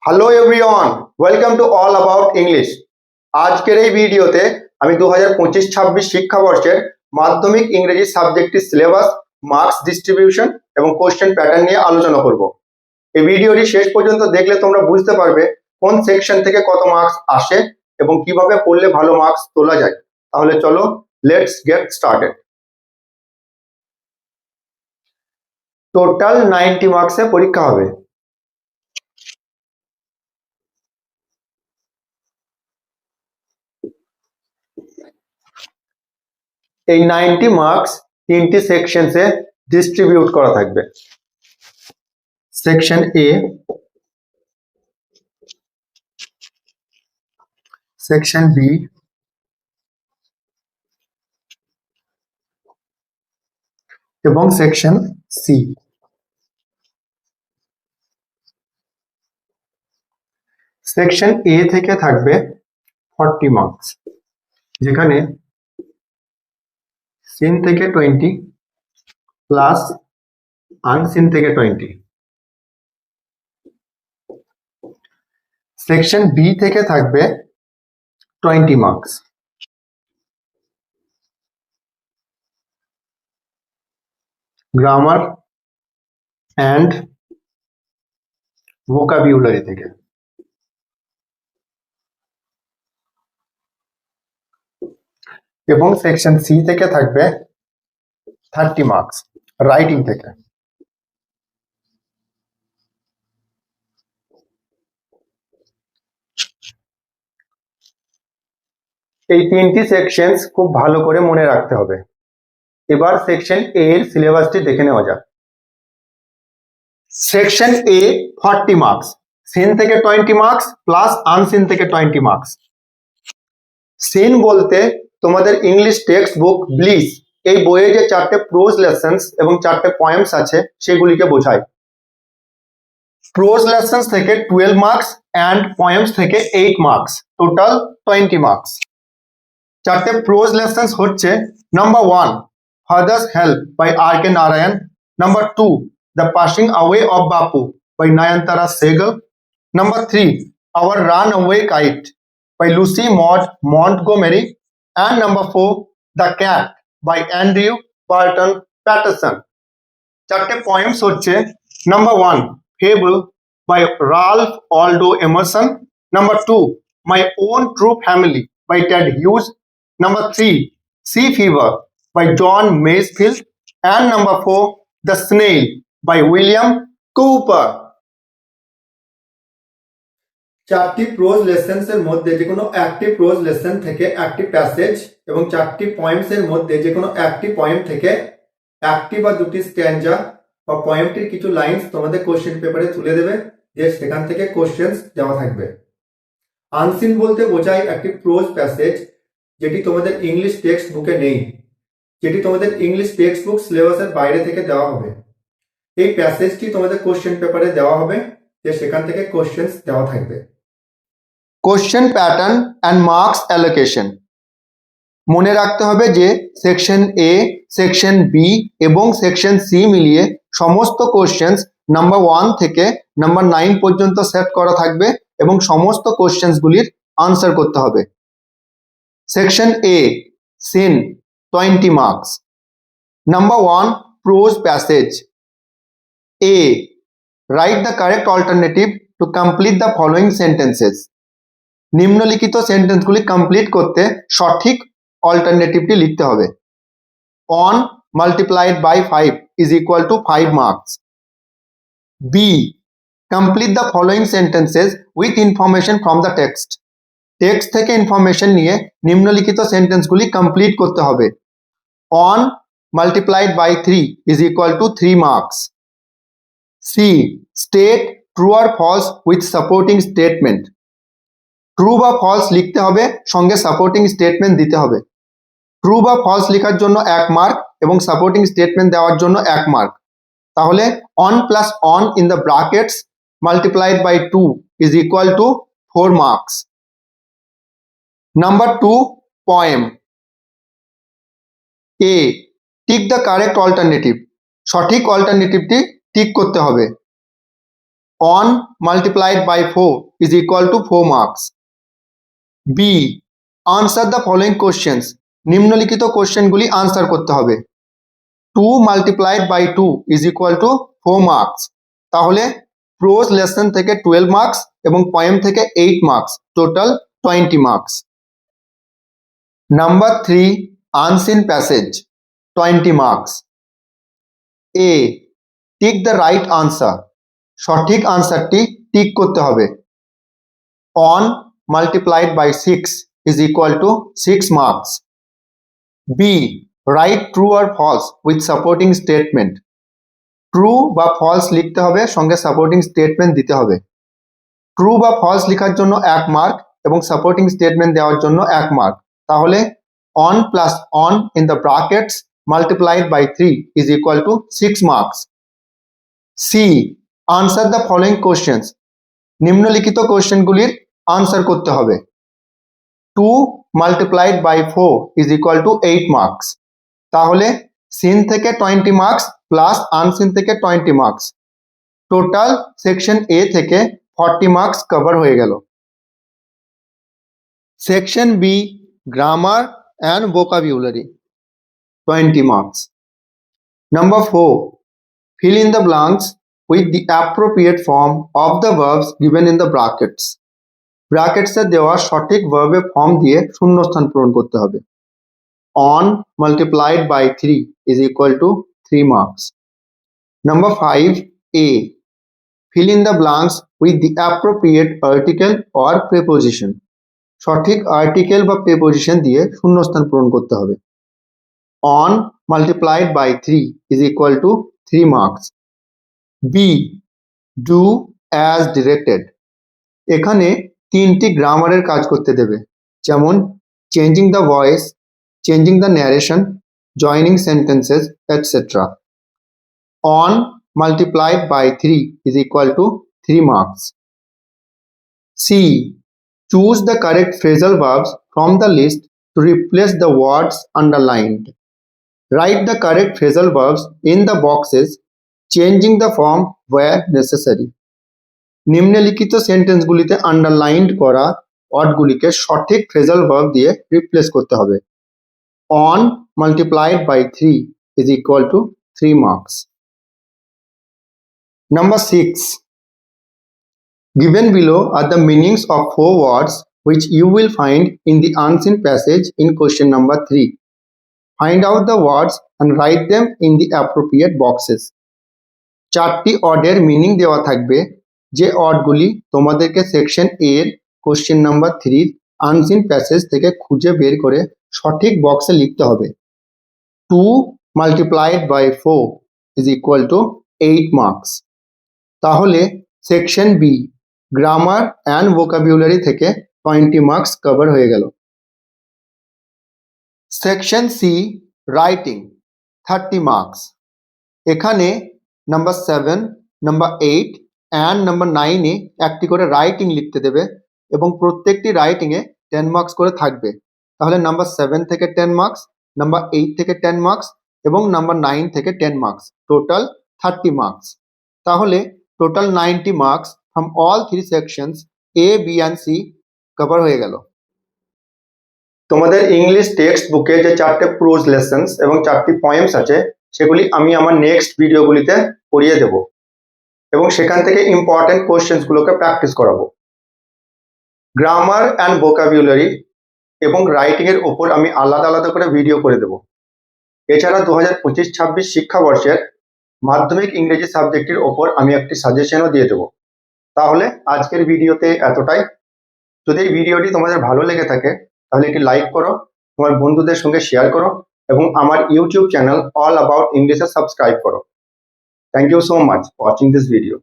Hello everyone, welcome to all about English. আজকের এই ভিডিওতে আমি 2025-26 শিক্ষাবর্ষের মাধ্যমিক ইংরেজি সাবজেক্টের সিলেবাস, মার্কস ডিস্ট্রিবিউশন এবং কোশ্চেন প্যাটার্ন নিয়ে আলোচনা করব। এই ভিডিওটি শেষ পর্যন্ত দেখলে তোমরা বুঝতে পারবে কোন সেকশন থেকে কত মার্কস আসে এবং কিভাবে পড়লে ভালো মার্কস তোলা যায়। তাহলে চলো, লেটস গেট স্টার্টেড। টোটাল 90 মার্কসের পরীক্ষা হবে। এই 90 মার্কস তিনটি সেকশনসে ডিস্ট্রিবিউট করা থাকবে। সেকশন এ, সেকশন বি, এবং সেকশন সি। সেকশন এ থেকে থাকবে 40 মার্কস, যেখানে সিন থেকে 20 প্লাস আনসিন থেকে 20। সেকশন বি থেকে থাকবে 20 মার্কস, গ্রামার অ্যান্ড ভোকাবিউলারি থেকে। এবং সেকশন সি থেকে থাকবে 30 মার্কস, রাইটিং থেকে। এই তিনটি সেকশনস খুব ভালো করে মনে রাখতে হবে। এবার সেকশন এ এর সিলেবাসটি দেখে নেওয়া যাক। সেকশন এ 40 মার্কস, সিন থেকে 20 মার্কস প্লাস আনসিন থেকে 20 মার্কস। সিন বলতে তোমাদের ইংলিশ টেক্সট বুক ব্লিস এই বইয়ে যে 4টে প্রোজ লেসন্স এবং 4টে পয়েমস আছে সেগুলিকে বোঝায়। প্রোজ লেসন্স থেকে 12 মার্কস অ্যান্ড পয়েমস থেকে 8 মার্কস, টোটাল 20 মার্কস। 4টে প্রোজ লেসন্স হচ্ছে: number 1, father's help by R K Narayan. Number 2, the passing away of Bapu by Nayantara Sahgal. Number 3, our run away kite by Lucy Maud Montgomery, and number 4, The Cat by Andrew Barton Patterson. 4টে poems হচ্ছে: number 1, Fable by Ralph Waldo Emerson. Number 2, My Own True Family by Ted Hughes. Number 3, Sea Fever by John Masefield. And number 4, The Snail by William Cooper. 4টি pros lessons এর মধ্যে যে কোনো একটি pros lesson থেকে একটি passage এবং 4টি পয়েমস এর মধ্যে যে কোনো একটি পয়েম থেকে একটি বা দুটি স্ট্যাঞ্জা বা পয়েমটির কিছু লাইনস তোমাদের কোশ্চেন পেপারে তুলে দেবে, যে সেখান থেকে কোশ্চেন্স দেওয়া থাকবে। আনসিন বলতে বোঝায় একটি প্রোজ প্যাসেজ যেটি তোমাদের ইংলিশ টেক্সট বুকে নেই, যেটি তোমাদের ইংলিশ টেক্সট বুক সিলেবাসের বাইরে থেকে দেওয়া হবে। এই প্যাসেজটি তোমাদের কোশ্চেন পেপারে দেওয়া হবে, যে সেখান থেকে কোশ্চেন্স দেওয়া থাকবে। Question pattern and marks allocation. মনে রাখতে হবে যে সেকশন এ, সেকশন বি এবং সেকশন সি মিলিয়ে সমস্ত কোশ্চেন্স নাম্বার 1 থেকে নাম্বার 9 পর্যন্ত সেট করা থাকবে এবং সমস্ত কোশ্চেন্সগুলির আনসার করতে হবে। Section A, seen, 20 marks. Number 1, prose passage. A, write the correct alternative to complete the following sentences. নিম্নলিখিত সেন্টেন্সগুলি কমপ্লিট করতে সঠিক অল্টারনেটিভটি লিখতে হবে। One multiplied by 5 is equal to 5 marks. B, complete the following sentences with information from the text. Text থেকে information নিয়ে নিম্নলিখিত সেন্টেন্সগুলি কমপ্লিট করতে হবে। One multiplied by 3 is equal to 3 marks. C, state true আর false with supporting statement. True বা false লিখতে হবে, সঙ্গে সাপোর্টিং স্টেটমেন্ট দিতে হবে। ট্রু বা ফলস লেখার জন্য 1 মার্ক এবং সাপোর্টিং স্টেটমেন্ট দেওয়ার জন্য 1 মার্ক। তাহলে one plus one in the brackets multiplied by 2 is equal to 4 marks. Number 2, poem. A, tick the correct alternative. সঠিক অল্টারনেটিভটি টিক করতে হবে। on multiplied by 4 is equal to 4 marks. B. Answer the following questions. নিম্নলিখিত কোশ্চেনগুলি answer করতে হবে। 2 multiplied by 2 is equal to 4 marks. তাহলে prose lesson থেকে 12 marks এবং পোয়েম থেকে 8 marks, total 20 marks. Number 3, unseen passage, 20 marks. A, tick the right answer, সঠিক আনসারটি tick করতে হবে। One multiplied by 6 is equal to 6 marks. B. Write true or false with supporting statement. True বা false লিখতে হবে, সঙ্গে supporting statement দিতে হবে। ট্রু বা ফলস লেখার জন্য 1 মার্ক এবং সাপোর্টিং স্টেটমেন্ট দেওয়ার জন্য 1 মার্ক। তাহলে one plus one in the brackets multiplied by 3 is equal to 6 marks. C. Answer the following questions. নিম্নলিখিত কোশ্চেনগুলির আনসার করতে হবে। 2 multiplied by 4 is equal to 8 marks. তাহলে সিন থেকে 20 মার্কস প্লাস আনসিন থেকে 20 marks, total section এ থেকে 40 marks cover হয়ে গেল। Section B, grammar and vocabulary, 20 marks. Number 4, fill in the blanks with the appropriate form of the verbs given in the brackets. ব্র্যাকেটসে দেওয়া সঠিক ভার্বের form দিয়ে শূন্যস্থান পূরণ করতে হবে। On multiplied by 3 is equal to 3 marks. Number 5A. Fill in the blanks with the appropriate article or preposition. সঠিক article বা প্রেপোজিশন দিয়ে শূন্যস্থান পূরণ করতে হবে। On multiplied by 3 is equal to 3 marks. B. Do as directed. এখানে 3টি গ্রামারের কাজ করতে দেবে, যেমন changing the voice, changing the narration, joining sentences, etc. On multiplied by 3 is equal to 3 marks. C. Choose the correct phrasal verbs from the list to replace the words underlined. Write the correct phrasal verbs in the boxes, changing the form where necessary. নিম্নলিখিত সেন্টেন্সগুলিতে underlined করা ওয়ার্ডগুলিকে সঠিক phrasal verb দিয়ে replace করতে হবে। On multiplied by 3 is equal to 3 marks. Number 6. Given below are the meanings of 4 words which you will find in the unseen passage in question number 3. Find out the words and write them in the appropriate boxes. 4টি ওয়ার্ডের meaning দেওয়া থাকবে, যে ওয়ার্ডগুলি তোমাদেরকে section এ এর question number 3 unseen passage থেকে খুঁজে বের করে সঠিক বক্সে লিখতে হবে। 2 multiplied by 4 is equal to 8 marks. তাহলে section B, grammar and vocabulary থেকে 20 মার্কস কভার হয়ে গেল। Section C, writing, 30 marks. এখানে নাম্বার 7, নাম্বার 8 অ্যান্ড নাম্বার 9-এ একটি করে রাইটিং লিখতে দেবে এবং প্রত্যেকটি রাইটিংয়ে 10 মার্কস করে থাকবে। তাহলে নাম্বার 7 থেকে 10 মার্কস, নাম্বার 8 থেকে 10 মার্কস এবং নাম্বার 9 থেকে 10 মার্কস, টোটাল 30 মার্কস। তাহলে total 90 marks from all 3 sections A, B and C cover হয়ে গেল। তোমাদের ইংলিশ টেক্সট বুকে যে 4টে প্রোজ লেসন্স এবং 4টি পয়েমস আছে, সেগুলি আমি আমার নেক্সট ভিডিওগুলিতে পড়িয়ে দেব এবং সেখান থেকে ইম্পর্টেন্ট কোশ্চেন্সগুলোকে প্র্যাকটিস করাবো। গ্রামার অ্যান্ড ভোকাবুলারি এবং রাইটিংয়ের ওপর আমি আলাদা আলাদা করে ভিডিও করে দেব। এছাড়া 2025-26 শিক্ষাবর্ষের মাধ্যমিক ইংরেজি সাবজেক্টের ওপর আমি একটি সাজেশনও দিয়ে দেবো। তাহলে আজকের ভিডিওতে এতটাই। যদি এই ভিডিওটি তোমাদের ভালো লেগে থাকে তাহলে একটি লাইক করো, তোমার বন্ধুদের সঙ্গে শেয়ার করো এবং আমার ইউটিউব চ্যানেল অল অ্যাবাউট ইংলিশে সাবস্ক্রাইব করো। Thank you so much watching this video.